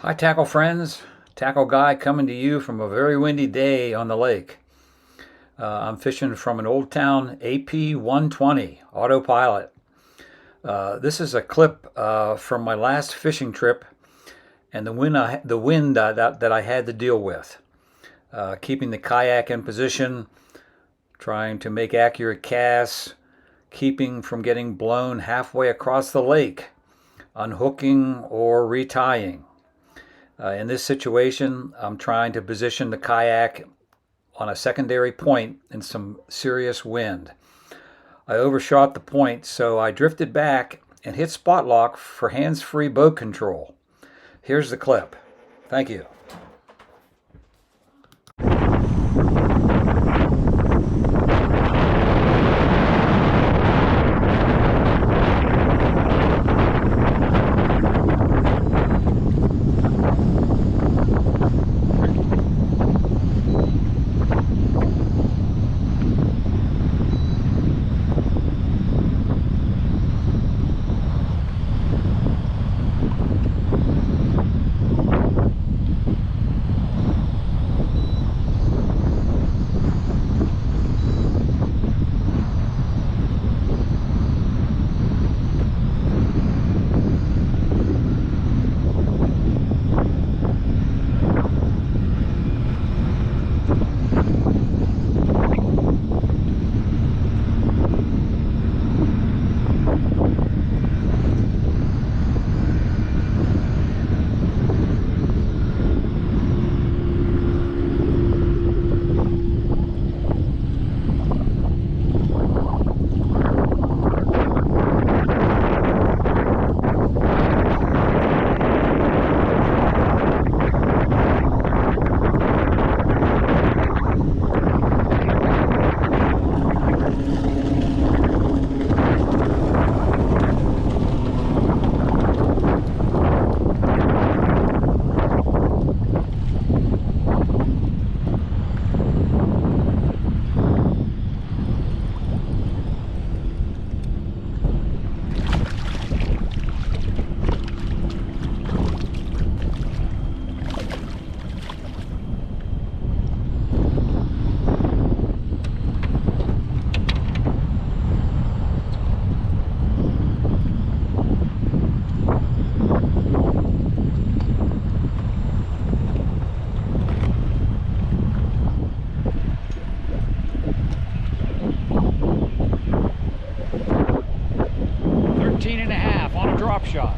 Hi, tackle friends. Tackle guy coming to you from a very windy day on the lake. I'm fishing from an Old Town AP 120 autopilot. This is a clip from my last fishing trip and the wind that I had to deal with. Keeping the kayak in position, trying to make accurate casts, keeping from getting blown halfway across the lake, unhooking or retying. In this situation, I'm trying to position the kayak on a secondary point in some serious wind. I overshot the point, so I drifted back and hit spot lock for hands-free boat control. Here's the clip. Thank you. 13 and a half on a drop shot.